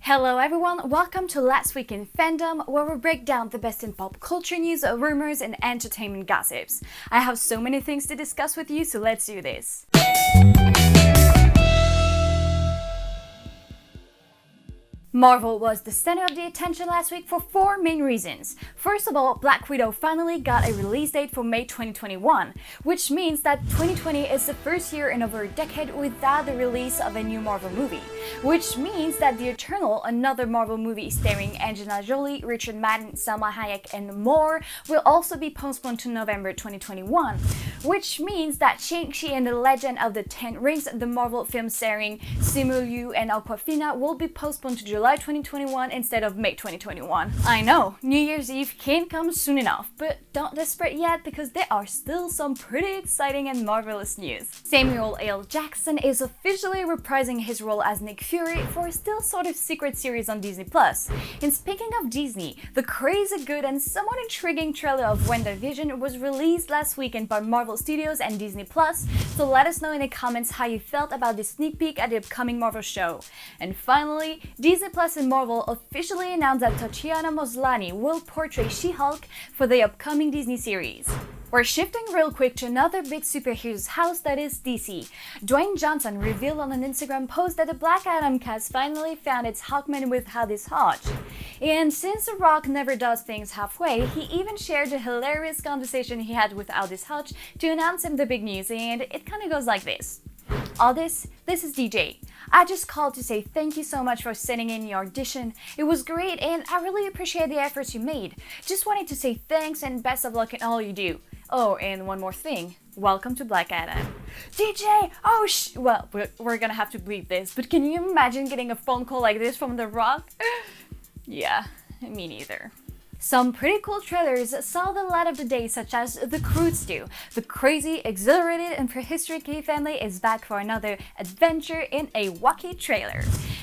Hello everyone, welcome to Last Week in Fandom, where we break down the best in pop culture news, rumors, and entertainment gossips. I have so many things to discuss with you, so let's do this. Marvel was the center of the attention last week for four main reasons. First of all, Black Widow finally got a release date for May 2021, which means that 2020 is the first year in over a decade without the release of a new Marvel movie. Which means that The Eternal, another Marvel movie starring Angelina Jolie, Richard Madden, Salma Hayek, and more, will also be postponed to November 2021. Which means that Shang-Chi and the Legend of the Ten Rings, the Marvel film starring Simu Liu and Awkwafina, will be postponed to July 2021 instead of May 2021. I know, New Year's Eve can't come soon enough, but don't desperate yet because there are still some pretty exciting and marvelous news. Samuel L. Jackson is officially reprising his role as Nick Fury for a still sort of secret series on Disney+. And speaking of Disney, the crazy good and somewhat intriguing trailer of WandaVision was released last weekend by Marvel Studios and Disney+, so let us know in the comments how you felt about this sneak peek at the upcoming Marvel show. And finally, Disney+ and Marvel officially announced that Tatiana Maslany will portray She-Hulk for the upcoming Disney series. We're shifting real quick to another big superheroes house, that is DC. Dwayne Johnson revealed on an Instagram post that the Black Adam cast finally found its Hawkman with Aldis Hodge. And since The Rock never does things halfway, he even shared a hilarious conversation he had with Aldis Hodge to announce him the big news, and it kinda goes like this. Aldis, this is DJ. I just called to say thank you so much for sending in your audition. It was great and I really appreciate the efforts you made. Just wanted to say thanks and best of luck in all you do. Oh, and one more thing. Welcome to Black Adam. DJ! Oh well, we're gonna have to bleep this, but can you imagine getting a phone call like this from The Rock? Yeah, me neither. Some pretty cool trailers saw the light of the day, such as The Croods 2. The crazy, exhilarated, and prehistoric Key family is back for another adventure in a wacky trailer.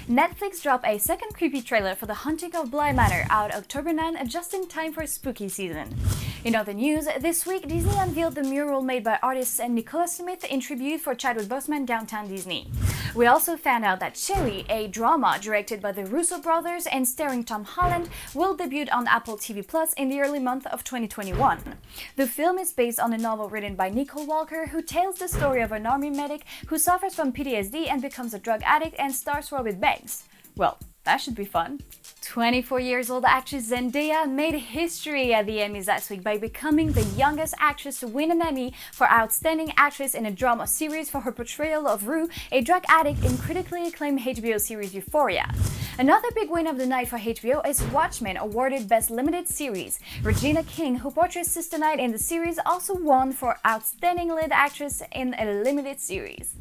Netflix dropped a second creepy trailer for The Haunting of Bly Manor out October 9, just in time for spooky season. In other news, this week Disney unveiled the mural made by artists and Nicola Smith in tribute for Chadwick Boseman downtown Disney. We also found out that Cherry, a drama directed by the Russo brothers and starring Tom Holland, will debut on Apple TV Plus in the early month of 2021. The film is based on a novel written by Nicole Walker, who tells the story of an army medic who suffers from PTSD and becomes a drug addict and stars Robin Banks. Well, that should be fun. 24-year-old actress Zendaya made history at the Emmys last week by becoming the youngest actress to win an Emmy for Outstanding Actress in a Drama Series for her portrayal of Rue, a drug addict in critically acclaimed HBO series Euphoria. Another big win of the night for HBO is Watchmen, awarded Best Limited Series. Regina King, who portrays Sister Night in the series, also won for Outstanding Lead Actress in a Limited Series.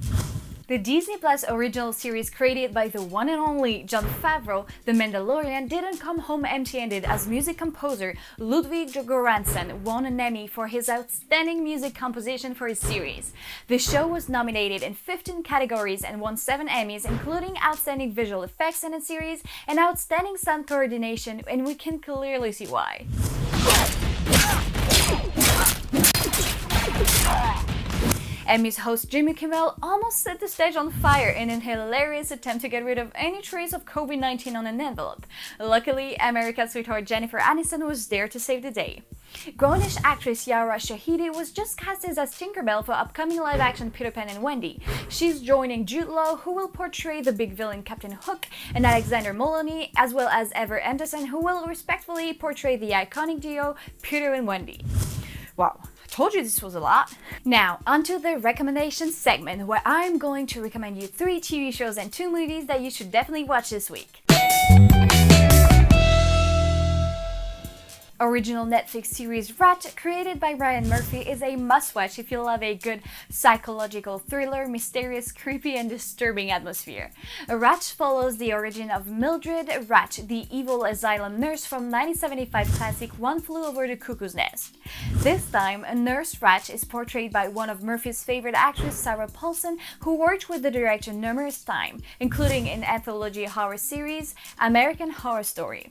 The Disney Plus original series created by the one and only Jon Favreau, The Mandalorian, didn't come home empty-handed, as music composer Ludwig Göransson won an Emmy for his outstanding music composition for his series. The show was nominated in 15 categories and won 7 Emmys, including Outstanding Visual Effects in a Series and Outstanding Sound Coordination, and we can clearly see why. Emmys host Jimmy Kimmel almost set the stage on fire in an hilarious attempt to get rid of any trace of COVID-19 on an envelope. Luckily, America's sweetheart Jennifer Aniston was there to save the day. Grownish actress Yara Shahidi was just casted as Tinkerbell for upcoming live-action Peter Pan and Wendy. She's joining Jude Law, who will portray the big villain Captain Hook, and Alexander Moloney, as well as Ever Anderson, who will respectfully portray the iconic duo Peter and Wendy. Wow. Told you this was a lot. Now, onto the recommendation segment, where I'm going to recommend you 3 TV shows and 2 movies that you should definitely watch this week. Original Netflix series Rat, created by Ryan Murphy, is a must-watch if you love a good psychological thriller, mysterious, creepy, and disturbing atmosphere. Rat follows the origin of Mildred Rat, the evil asylum nurse from 1975 classic One Flew Over the Cuckoo's Nest. This time, Nurse Rat is portrayed by one of Murphy's favorite actresses, Sarah Paulson, who worked with the director numerous times, including in anthology horror series American Horror Story.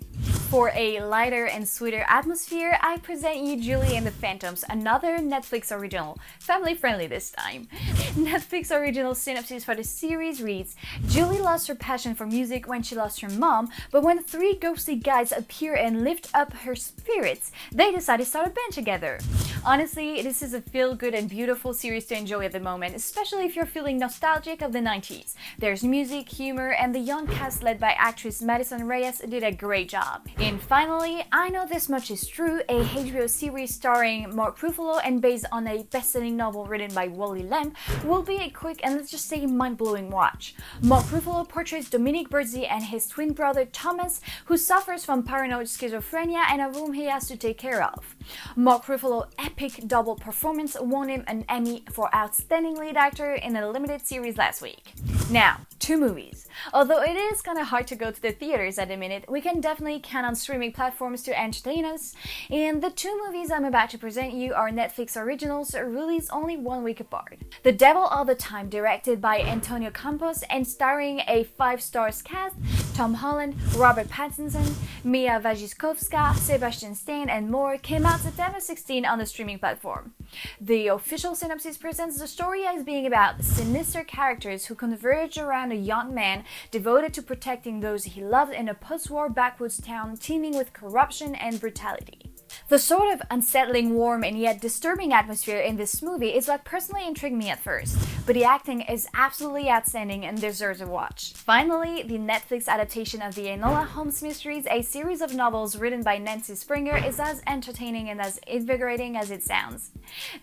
For a lighter and sweeter atmosphere, I present you Julie and the Phantoms, another Netflix original, family-friendly this time. Netflix original synopsis for the series reads, Julie lost her passion for music when she lost her mom, but when three ghostly guys appear and lift up her spirits, they decide to start a band together. Honestly, this is a feel-good and beautiful series to enjoy at the moment, especially if you're feeling nostalgic of the 90s. There's music, humor, and the young cast led by actress Madison Reyes did a great job. And finally, I know this much is true, a HBO series starring Mark Ruffalo and based on a best-selling novel written by Wally Lamb will be a quick and let's just say mind-blowing watch. Mark Ruffalo portrays Dominic Birdsey and his twin brother Thomas, who suffers from paranoid schizophrenia and of whom he has to take care of. Mark Ruffalo's epic double performance won him an Emmy for Outstanding Lead Actor in a limited series last week. Now, two movies. Although it is kinda hard to go to the theaters at the minute, we can definitely count on streaming platforms to entertain us, and the two movies I'm about to present you are Netflix originals released only 1 week apart. The Devil All the Time, directed by Antonio Campos and starring a 5-star cast, Tom Holland, Robert Pattinson, Mia Wasikowska, Sebastian Stan, and more, came out September 16 on the streaming platform. The official synopsis presents the story as being about sinister characters who converge around a young man devoted to protecting those he loved in a post-war backwoods town teeming with corruption and brutality. The sort of unsettling, warm, and yet disturbing atmosphere in this movie is what personally intrigued me at first, but the acting is absolutely outstanding and deserves a watch. Finally, the Netflix adaptation of the Enola Holmes mysteries, a series of novels written by Nancy Springer, is as entertaining and as invigorating as it sounds.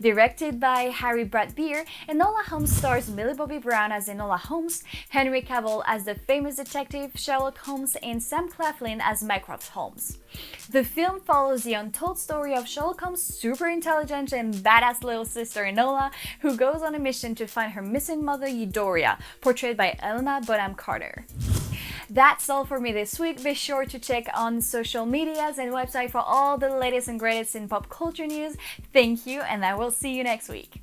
Directed by Harry Brett Beer, Enola Holmes stars Millie Bobby Brown as Enola Holmes, Henry Cavill as the famous detective Sherlock Holmes, and Sam Claflin as Mycroft Holmes. The film follows the untold story of Sherlock Holmes' super intelligent and badass little sister Enola, who goes on a mission to find her missing mother Eudora, portrayed by Helena Bonham Carter. That's all for me this week. Be sure to check on social medias and website for all the latest and greatest in pop culture news. Thank you, and I will see you next week.